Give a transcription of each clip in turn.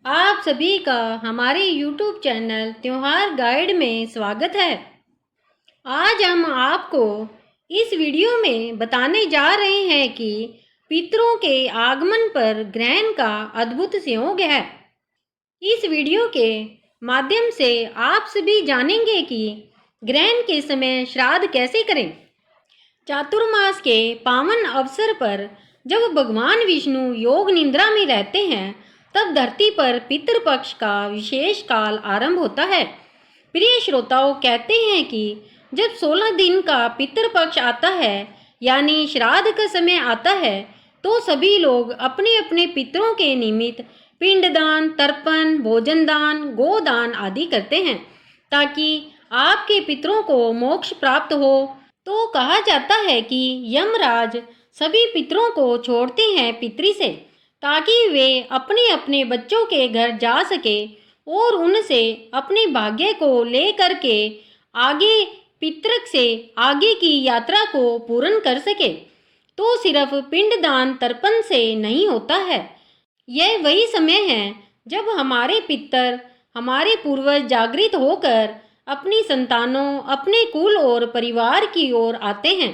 आप सभी का हमारे YouTube चैनल त्योहार गाइड में स्वागत है। आज हम आपको इस वीडियो में बताने जा रहे हैं कि पितरों के आगमन पर ग्रहण का अद्भुत संयोग है। इस वीडियो के माध्यम से आप सभी जानेंगे कि ग्रहण के समय श्राद्ध कैसे करें। चातुर्मास के पावन अवसर पर जब भगवान विष्णु योग निद्रा में रहते हैं, तब धरती पर पितृपक्ष का विशेष काल आरंभ होता है। प्रिय श्रोताओं, कहते हैं कि जब 16 दिन का पितृपक्ष आता है, यानी श्राद्ध का समय आता है, तो सभी लोग अपने अपने पितरों के निमित्त पिंडदान, तर्पण, भोजन दान, गोदान आदि करते हैं, ताकि आपके पितरों को मोक्ष प्राप्त हो। तो कहा जाता है कि यमराज सभी पितरों को छोड़ते हैं पितरी से, ताकि वे अपने अपने बच्चों के घर जा सके और उनसे अपने भाग्य को ले करके आगे पितरक से आगे की यात्रा को पूर्ण कर सके। तो सिर्फ पिंडदान तर्पण से नहीं होता है। यह वही समय है जब हमारे पितर, हमारे पूर्वज जागृत होकर अपनी संतानों, अपने कुल और परिवार की ओर आते हैं।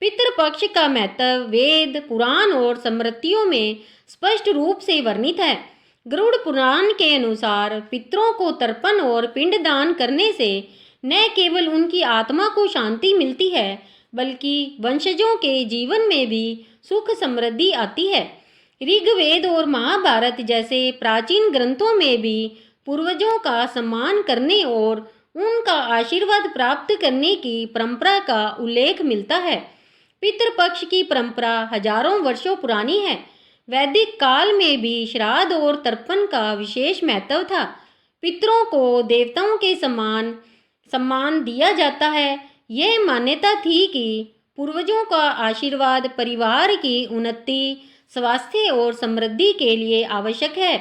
पितृपक्ष का महत्व वेद, पुराण और स्मृतियों में स्पष्ट रूप से वर्णित है। गरुड़ पुराण के अनुसार पितरों को तर्पण और पिंडदान करने से न केवल उनकी आत्मा को शांति मिलती है, बल्कि वंशजों के जीवन में भी सुख समृद्धि आती है। ऋग्वेद और महाभारत जैसे प्राचीन ग्रंथों में भी पूर्वजों का सम्मान करने और उनका आशीर्वाद प्राप्त करने की परंपरा का उल्लेख मिलता है। पितृपक्ष की परंपरा हजारों वर्षों पुरानी है। वैदिक काल में भी श्राद्ध और तर्पण का विशेष महत्व था। पितरों को देवताओं के सम्मान दिया जाता है। यह मान्यता थी कि पूर्वजों का आशीर्वाद परिवार की उन्नति, स्वास्थ्य और समृद्धि के लिए आवश्यक है।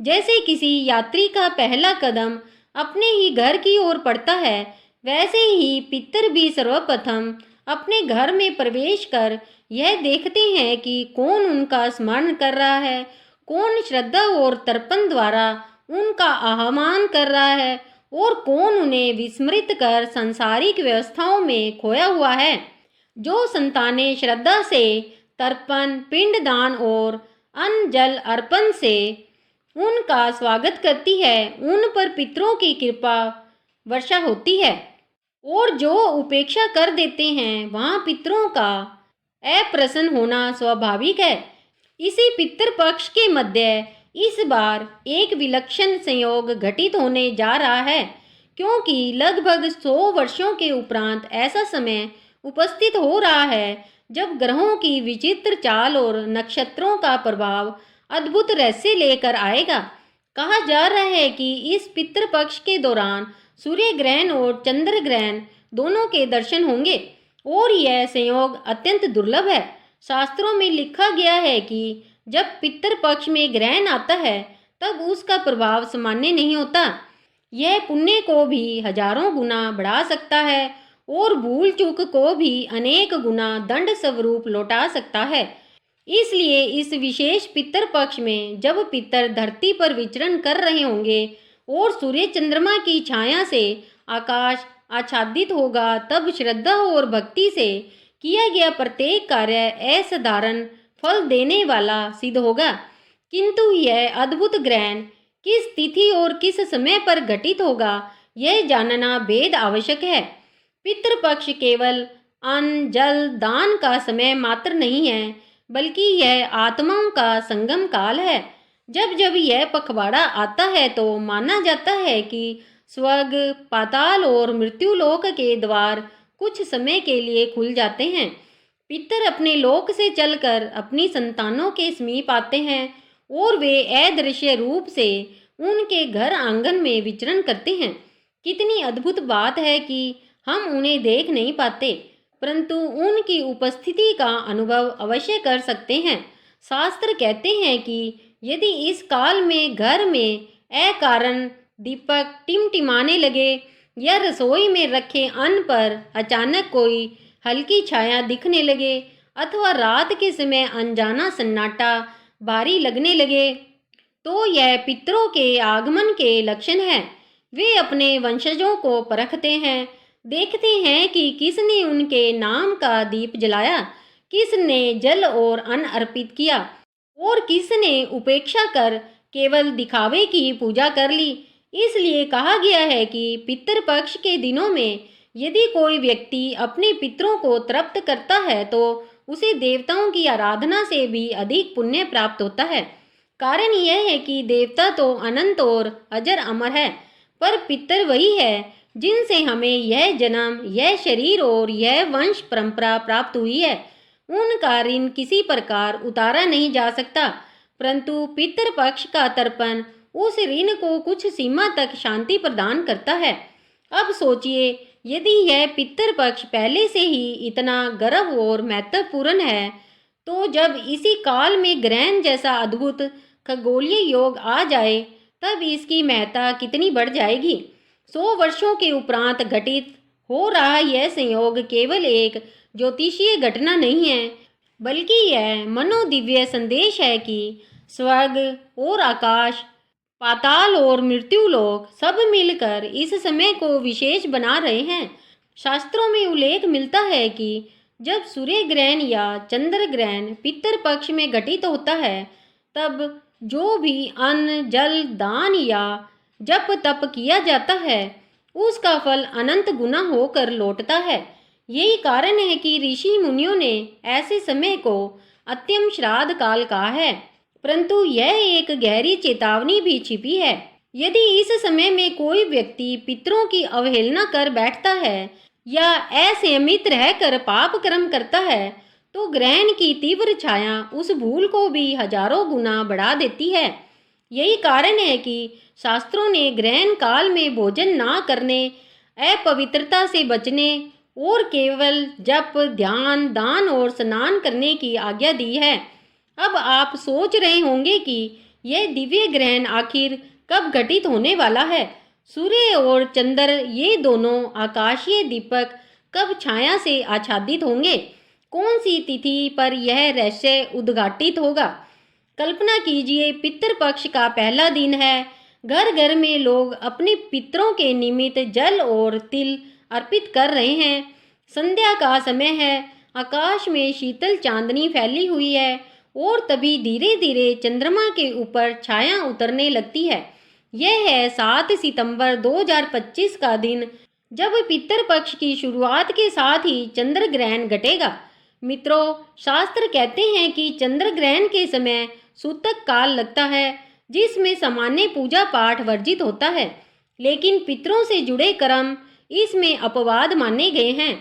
जैसे किसी यात्री का पहला कदम अपने ही घर की ओर पड़ता है, वैसे ही पितर भी सर्वप्रथम अपने घर में प्रवेश कर यह देखते हैं कि कौन उनका स्मरण कर रहा है, कौन श्रद्धा और तर्पण द्वारा उनका आह्वान कर रहा है और कौन उन्हें विस्मृत कर सांसारिक व्यवस्थाओं में खोया हुआ है। जो संतानें श्रद्धा से तर्पण, पिंडदान और अन्न जल अर्पण से उनका स्वागत करती है, उन पर पितरों की कृपा वर्षा होती है। और जो उपेक्षा कर देते हैं, वहाँ पितरों का अप्रसन्न होना स्वाभाविक है। इसी पितृपक्ष के मध्य इस बार एक विलक्षण संयोग घटित होने जा रहा है, क्योंकि लगभग 100 वर्षों के उपरांत ऐसा समय उपस्थित हो रहा है जब ग्रहों की विचित्र चाल और नक्षत्रों का प्रभाव अद्भुत रहस्य लेकर आएगा। कहा जा रहा है कि इस पितृपक्ष के दौरान सूर्य ग्रहण और चंद्र ग्रहण दोनों के दर्शन होंगे और यह संयोग अत्यंत दुर्लभ है। शास्त्रों में लिखा गया है कि जब पितृपक्ष में ग्रहण आता है, तब उसका प्रभाव सामान्य नहीं होता। यह पुण्य को भी हजारों गुना बढ़ा सकता है और भूल चूक को भी अनेक गुना दंड स्वरूप लौटा सकता है। इसलिए इस विशेष पितृपक्ष में जब पितर धरती पर विचरण कर रहे होंगे और सूर्य चंद्रमा की छाया से आकाश आच्छादित होगा, तब श्रद्धा और भक्ति से किया गया प्रत्येक कार्य असाधारण फल देने वाला सिद्ध होगा। किंतु यह अद्भुत ग्रहण किस तिथि और किस समय पर घटित होगा, यह जानना बेहद आवश्यक है। पितृपक्ष केवल अन्न जल दान का समय मात्र नहीं है, बल्कि यह आत्माओं का संगम काल है। जब जब यह पखवाड़ा आता है, तो माना जाता है कि स्वर्ग, पाताल और मृत्युलोक के द्वार कुछ समय के लिए खुल जाते हैं। पितर अपने लोक से चलकर अपनी संतानों के समीप आते हैं और वे अदृश्य रूप से उनके घर आंगन में विचरण करते हैं। कितनी अद्भुत बात है कि हम उन्हें देख नहीं पाते, परंतु उनकी उपस्थिति का अनुभव अवश्य कर सकते हैं। शास्त्र कहते हैं कि यदि इस काल में घर में अकारण दीपक टिमटिमाने लगे या रसोई में रखे अन्न पर अचानक कोई हल्की छाया दिखने लगे अथवा रात के समय अनजाना सन्नाटा भारी लगने लगे, तो यह पितरों के आगमन के लक्षण है। वे अपने वंशजों को परखते हैं, देखते हैं कि किसने उनके नाम का दीप जलाया, किसने जल और अन्न अर्पित किया और किसने उपेक्षा कर केवल दिखावे की पूजा कर ली। इसलिए कहा गया है कि पितृपक्ष के दिनों में यदि कोई व्यक्ति अपने पितरों को तृप्त करता है तो उसे देवताओं की आराधना से भी अधिक पुण्य प्राप्त होता है। कारण यह है कि देवता तो अनंत और अजर अमर है, पर पितर वही है जिनसे हमें यह जन्म, यह शरीर और यह वंश परंपरा प्राप्त हुई है। उनका ऋण किसी प्रकार उतारा नहीं जा सकता, परंतु पितृपक्ष का तर्पण उस ऋण को कुछ सीमा तक शांति प्रदान करता है। अब सोचिए, यदि यह पितृपक्ष पहले से ही इतना गर्व और महत्वपूर्ण है, तो जब इसी काल में ग्रहण जैसा अद्भुत खगोलीय योग आ जाए, तब इसकी महत्ता कितनी बढ़ जाएगी। 100 वर्षों के उपरांत घटित हो रहा यह संयोग केवल एक ज्योतिषीय घटना नहीं है, बल्कि यह मनोदिव्य संदेश है कि स्वर्ग और आकाश, पाताल और मृत्युलोक सब मिलकर इस समय को विशेष बना रहे हैं। शास्त्रों में उल्लेख मिलता है कि जब सूर्य ग्रहण या चंद्र ग्रहण पितृपक्ष में घटित होता है, तब जो भी अन्न, जल, दान या जप तप किया जाता है, उसका फल अनंत गुना होकर लौटता है। यही कारण है कि ऋषि मुनियों ने ऐसे समय को अत्यम श्राद्ध काल कहा है, परंतु यह एक गहरी चेतावनी भी छिपी है। यदि इस समय में कोई व्यक्ति पितरों की अवहेलना कर बैठता है या असंयमित रहकर पाप कर्म करता है, तो ग्रहण की तीव्र छाया उस भूल को भी हजारों गुना बढ़ा देती है। यही कारण है कि शास्त्रों ने ग्रहण काल में भोजन ना करने, अपवित्रता से बचने और केवल जप, ध्यान, दान और स्नान करने की आज्ञा दी है। अब आप सोच रहे होंगे कि यह दिव्य ग्रहण आखिर कब घटित होने वाला है। सूर्य और चंद्र, ये दोनों आकाशीय दीपक कब छाया से आच्छादित होंगे? कौन सी तिथि पर यह रहस्य उद्घाटित होगा? कल्पना कीजिए, पितृपक्ष का पहला दिन है। घर घर में लोग अपने पितरों के निमित्त जल और तिल अर्पित कर रहे हैं। संध्या का समय है, आकाश में शीतल चांदनी फैली हुई है और तभी धीरे धीरे चंद्रमा के ऊपर छाया उतरने लगती है। यह है 7 सितंबर 2025 का दिन, जब पितृपक्ष की शुरुआत के साथ ही चंद्र ग्रहण घटेगा। मित्रों, शास्त्र कहते हैं कि चंद्र ग्रहण के समय सूतक काल लगता है, जिसमें सामान्य पूजा पाठ वर्जित होता है, लेकिन पितरों से जुड़े कर्म इसमें अपवाद माने गए हैं।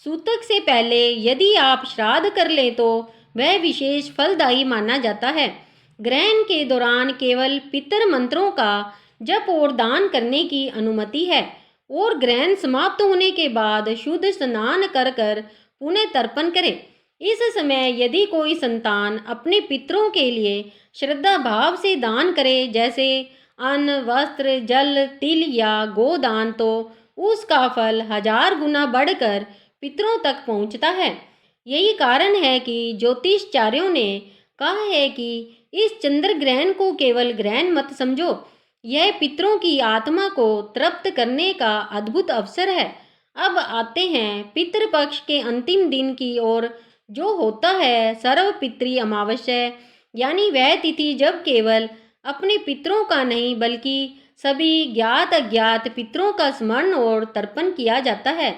सूतक से पहले यदि आप श्राद्ध कर लें तो वह विशेष फलदायी माना जाता है। ग्रहण के दौरान केवल पितर मंत्रों का जप और दान करने की अनुमति है और ग्रहण समाप्त होने के बाद शुद्ध स्नान कर कर पुनः तर्पण करें। इस समय यदि कोई संतान अपने पितरों के लिए श्रद्धा भाव से दान करे, जैसे अन्न, वस्त्र, जल, तिल या गोदान, तो उसका फल 1000 गुना बढ़कर पितरों तक पहुंचता है। यही कारण है कि ज्योतिषाचार्यों ने कहा है कि इस चंद्र ग्रहण को केवल ग्रहण मत समझो, यह पितरों की आत्मा को तृप्त करने का अद्भुत अवसर है। अब आते हैं पितृपक्ष के अंतिम दिन की ओर, जो होता है सर्वपितृ अमावस्या, यानी वह तिथि जब केवल अपने पितरों का नहीं बल्कि सभी ज्ञात अज्ञात पितरों का स्मरण और तर्पण किया जाता है।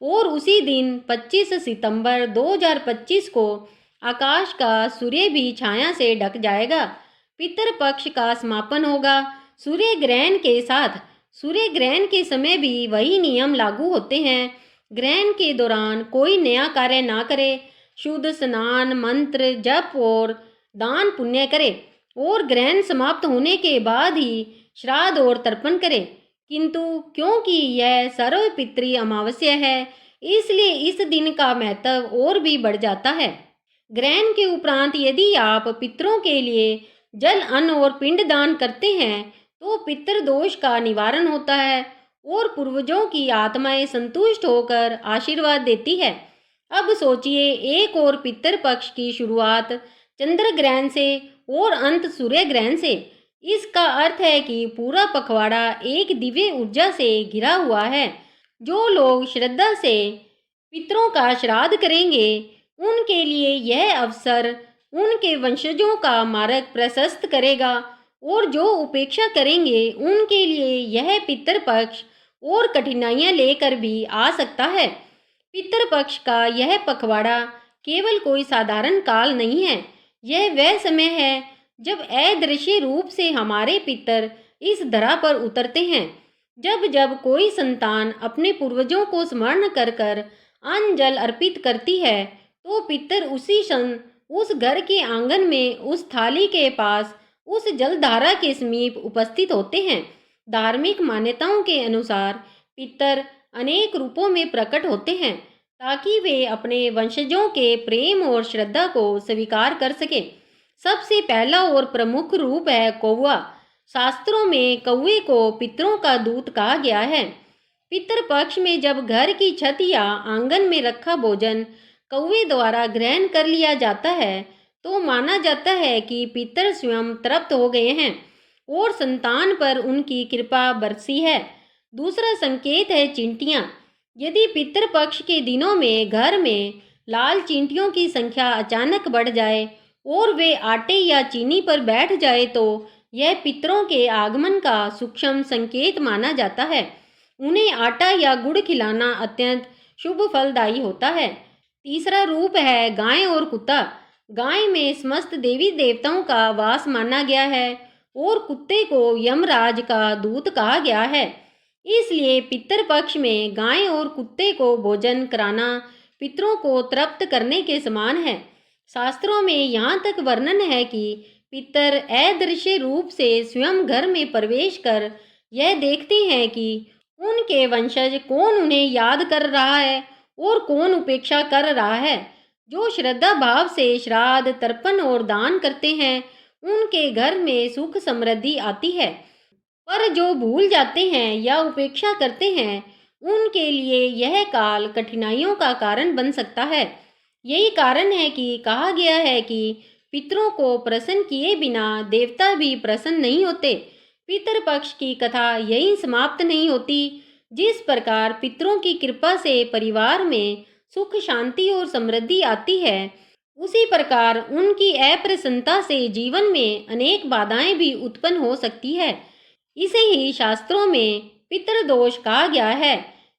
और उसी दिन 25 सितंबर 2025 को आकाश का सूर्य भी छाया से ढक जाएगा। पितृपक्ष का समापन होगा सूर्य ग्रहण के साथ। सूर्य ग्रहण के समय भी वही नियम लागू होते हैं। ग्रहण के दौरान कोई नया कार्य ना करे, शुद्ध स्नान, मंत्र जप और दान पुण्य करे और ग्रहण समाप्त होने के बाद ही श्राद्ध और तर्पण करे। किंतु क्योंकि यह सर्वपितृ अमावस्या है, इसलिए इस दिन का महत्व और भी बढ़ जाता है। ग्रहण के उपरांत यदि आप पितरों के लिए जल, अन्न और पिंड दान करते हैं तो पितृदोष का निवारण होता है और पूर्वजों की आत्माएं संतुष्ट होकर आशीर्वाद देती है। अब सोचिए, एक और पितृपक्ष की शुरुआत चंद्र ग्रहण से और अंत सूर्य ग्रहण से। इसका अर्थ है कि पूरा पखवाड़ा एक दिव्य ऊर्जा से घिरा हुआ है। जो लोग श्रद्धा से पितरों का श्राद्ध करेंगे, उनके लिए यह अवसर उनके वंशजों का मार्ग प्रशस्त करेगा, और जो उपेक्षा करेंगे उनके लिए यह पितृपक्ष और कठिनाइयां लेकर भी आ सकता है। पितृपक्ष का यह पखवाड़ा केवल कोई साधारण काल नहीं है, यह वह समय है जब अदृश्य रूप से हमारे पितर इस धरा पर उतरते हैं। जब जब कोई संतान अपने पूर्वजों को स्मरण कर कर अन्न जल अर्पित करती है, तो पितर उसी क्षण उस घर के आंगन में उस थाली के पास उस जलधारा के समीप उपस्थित होते हैं। धार्मिक मान्यताओं के अनुसार पितर अनेक रूपों में प्रकट होते हैं, ताकि वे अपने वंशजों के प्रेम और श्रद्धा को स्वीकार कर सके। सबसे पहला और प्रमुख रूप है कौवा। शास्त्रों में कौवे को पितरों का दूत कहा गया है। पितृपक्ष में जब घर की छत या आंगन में रखा भोजन कौवे द्वारा ग्रहण कर लिया जाता है, तो माना जाता है कि पितर स्वयं तृप्त हो गए हैं और संतान पर उनकी कृपा बरसी है। दूसरा संकेत है चींटियां। यदि पितृपक्ष के दिनों में घर में लाल चींटियों की संख्या अचानक बढ़ जाए और वे आटे या चीनी पर बैठ जाए, तो यह पितरों के आगमन का सूक्ष्म संकेत माना जाता है। उन्हें आटा या गुड़ खिलाना अत्यंत शुभ फलदायी होता है। तीसरा रूप है गाय और कुत्ता। गाय में समस्त देवी देवताओं का वास माना गया है और कुत्ते को यमराज का दूत कहा गया है। इसलिए पितृपक्ष में गाय और कुत्ते को भोजन कराना पितरों को तृप्त करने के समान है। शास्त्रों में यहाँ तक वर्णन है कि पितर अदृश्य रूप से स्वयं घर में प्रवेश कर यह देखते हैं कि उनके वंशज कौन उन्हें याद कर रहा है और कौन उपेक्षा कर रहा है। जो श्रद्धा भाव से श्राद्ध, तर्पण और दान करते हैं, उनके घर में सुख समृद्धि आती है। पर जो भूल जाते हैं या उपेक्षा करते हैं, उनके लिए यह काल कठिनाइयों का कारण बन सकता है। यही कारण है कि कहा गया है कि पितरों को प्रसन्न किए बिना देवता भी प्रसन्न नहीं होते। पितृपक्ष की कथा यही समाप्त नहीं होती। जिस प्रकार पितरों की कृपा से परिवार में सुख, शांति और समृद्धि आती है, उसी प्रकार उनकी अप्रसन्नता से जीवन में अनेक बाधाएं भी उत्पन्न हो सकती है। इसे ही शास्त्रों में पितृदोष कहा गया है।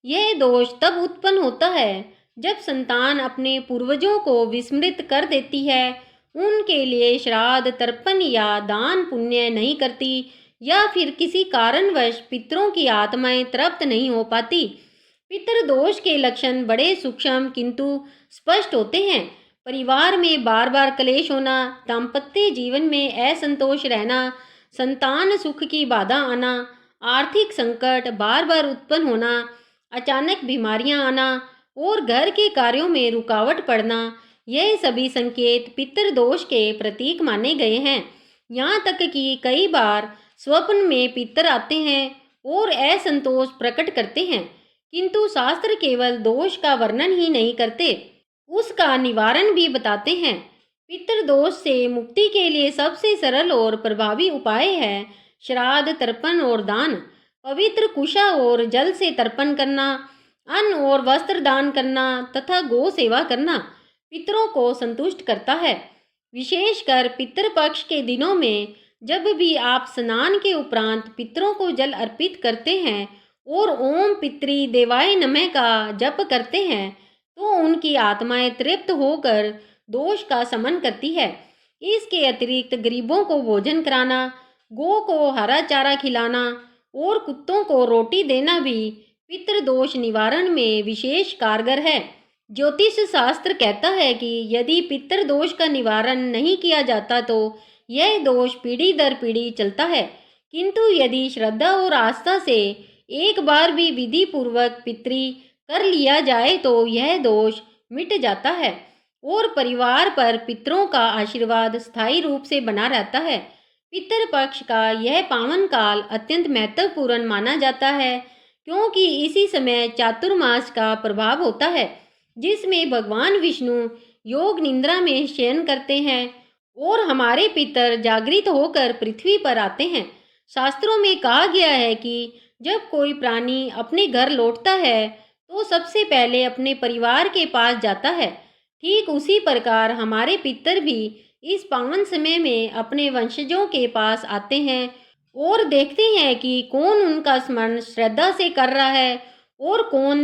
यह दोष तब उत्पन्न होता है जब संतान अपने पूर्वजों को विस्मृत कर देती है, उनके लिए श्राद्ध, तर्पण या दान पुण्य नहीं करती, या फिर किसी कारणवश पितरों की आत्माएं तृप्त नहीं हो पाती। पितृदोष के लक्षण बड़े सूक्ष्म किंतु स्पष्ट होते हैं। परिवार में बार बार क्लेश होना, दाम्पत्य जीवन में असंतोष रहना, संतान सुख की बाधा आना, आर्थिक संकट बार बार उत्पन्न होना, अचानक बीमारियां आना और घर के कार्यों में रुकावट पड़ना, यह सभी संकेत पितृदोष के प्रतीक माने गए हैं। यहाँ तक कि कई बार स्वप्न में पितर आते हैं और असंतोष प्रकट करते हैं, किंतु शास्त्र केवल दोष का वर्णन ही नहीं करते, उसका निवारण भी बताते हैं। पितृदोष से मुक्ति के लिए सबसे सरल और प्रभावी उपाय है श्राद्ध, तर्पण और दान। पवित्र कुशा और जल से तर्पण करना, अन्न और वस्त्र दान करना तथा गौ सेवा करना पितरों को संतुष्ट करता है। विशेषकर पितृपक्ष के दिनों में जब भी आप स्नान के उपरांत पितरों को जल अर्पित करते हैं और ओम पितृ देवाय नमः का जप करते हैं, तो उनकी आत्माएं तृप्त होकर दोष का शमन करती है। इसके अतिरिक्त गरीबों को भोजन कराना, गौ को हरा चारा खिलाना और कुत्तों को रोटी देना भी पितृदोष निवारण में विशेष कारगर है। ज्योतिष शास्त्र कहता है कि यदि पितृदोष का निवारण नहीं किया जाता, तो यह दोष पीढ़ी दर पीढ़ी चलता है, किंतु यदि श्रद्धा और आस्था से एक बार भी विधि पूर्वक पितृ कर लिया जाए, तो यह दोष मिट जाता है और परिवार पर पितरों का आशीर्वाद स्थायी रूप से बना रहता है। पितृपक्ष का यह पावन काल अत्यंत महत्वपूर्ण माना जाता है, क्योंकि इसी समय चातुर्मास का प्रभाव होता है, जिसमें भगवान विष्णु योग निद्रा में शयन करते हैं और हमारे पितर जागृत होकर पृथ्वी पर आते हैं। शास्त्रों में कहा गया है कि जब कोई प्राणी अपने घर लौटता है तो सबसे पहले अपने परिवार के पास जाता है। ठीक उसी प्रकार हमारे पितर भी इस पावन समय में अपने वंशजों के पास आते हैं और देखते हैं कि कौन उनका स्मरण श्रद्धा से कर रहा है और कौन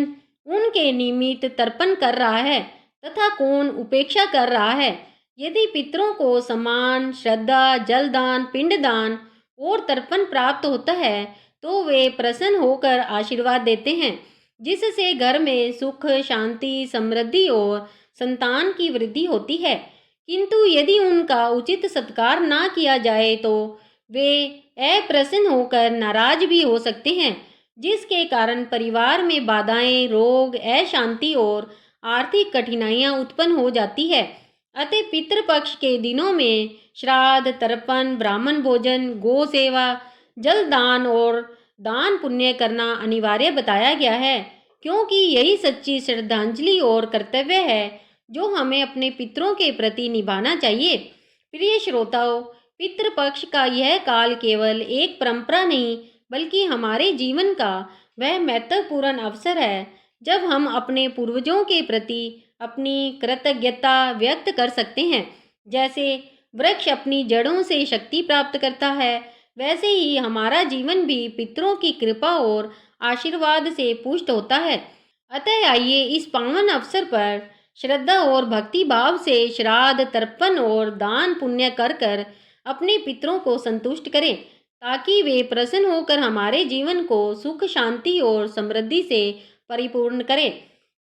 उनके निमित्त तर्पण कर रहा है तथा कौन उपेक्षा कर रहा है। यदि पितरों को सम्मान, श्रद्धा, जलदान, पिंडदान और तर्पण प्राप्त होता है तो वे प्रसन्न होकर आशीर्वाद देते हैं, जिससे घर में सुख, शांति, समृद्धि और संतान की वृद्धि होती है। किंतु यदि उनका उचित सत्कार ना किया जाए तो वे अप्रसन्न होकर नाराज भी हो सकते हैं, जिसके कारण परिवार में बाधाएं, रोग, अशांति और आर्थिक कठिनाइयां उत्पन्न हो जाती है। अतः पितृपक्ष के दिनों में श्राद्ध, तर्पण, ब्राह्मण भोजन, गो सेवा, जल दान और दान पुण्य करना अनिवार्य बताया गया है, क्योंकि यही सच्ची श्रद्धांजलि और कर्तव्य है जो हमें अपने पितरों के प्रति निभाना चाहिए। प्रिय श्रोताओं, पितृपक्ष का यह काल केवल एक परंपरा नहीं बल्कि हमारे जीवन का वह महत्वपूर्ण अवसर है जब हम अपने पूर्वजों के प्रति अपनी कृतज्ञता व्यक्त कर सकते हैं। जैसे वृक्ष अपनी जड़ों से शक्ति प्राप्त करता है, वैसे ही हमारा जीवन भी पितरों की कृपा और आशीर्वाद से पुष्ट होता है। अतः आइए इस पावन अवसर पर श्रद्धा और भक्ति भाव से श्राद्ध, तर्पण और दान पुण्य कर कर अपने पितरों को संतुष्ट करें, ताकि वे प्रसन्न होकर हमारे जीवन को सुख, शांति और समृद्धि से परिपूर्ण करें।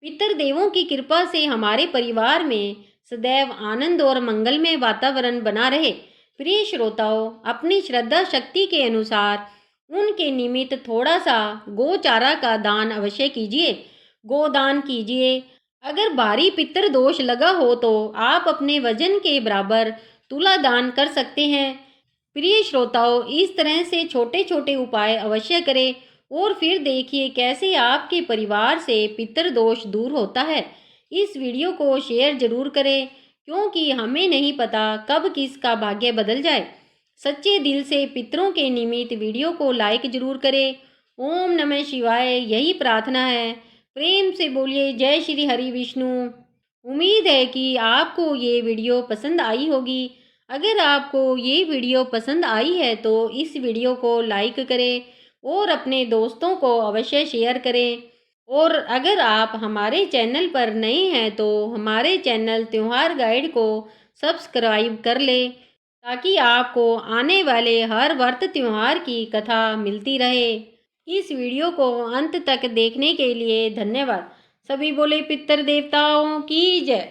पितर देवों की कृपा से हमारे परिवार में सदैव आनंद और मंगलमय वातावरण बना रहे। प्रिय श्रोताओं, अपनी श्रद्धा शक्ति के अनुसार उनके निमित्त थोड़ा सा गोचारा का दान अवश्य कीजिए। गोदान कीजिए। अगर भारी पितर दोष लगा हो तो आप अपने वजन के बराबर तुला दान कर सकते हैं। प्रिय श्रोताओं, इस तरह से छोटे छोटे उपाय अवश्य करें और फिर देखिए कैसे आपके परिवार से पितर दोष दूर होता है। इस वीडियो को शेयर जरूर करें, क्योंकि हमें नहीं पता कब किसका भाग्य बदल जाए। सच्चे दिल से पितरों के निमित्त वीडियो को लाइक जरूर करें। ओम नमः शिवाय, यही प्रार्थना है। प्रेम से बोलिए जय श्री हरि विष्णु। उम्मीद है कि आपको ये वीडियो पसंद आई होगी। अगर आपको ये वीडियो पसंद आई है तो इस वीडियो को लाइक करें और अपने दोस्तों को अवश्य शेयर करें। और अगर आप हमारे चैनल पर नए हैं तो हमारे चैनल त्योहार गाइड को सब्सक्राइब कर लें, ताकि आपको आने वाले हर व्रत त्योहार की कथा मिलती रहे। इस वीडियो को अंत तक देखने के लिए धन्यवाद। सभी बोले पितर देवताओं की जय।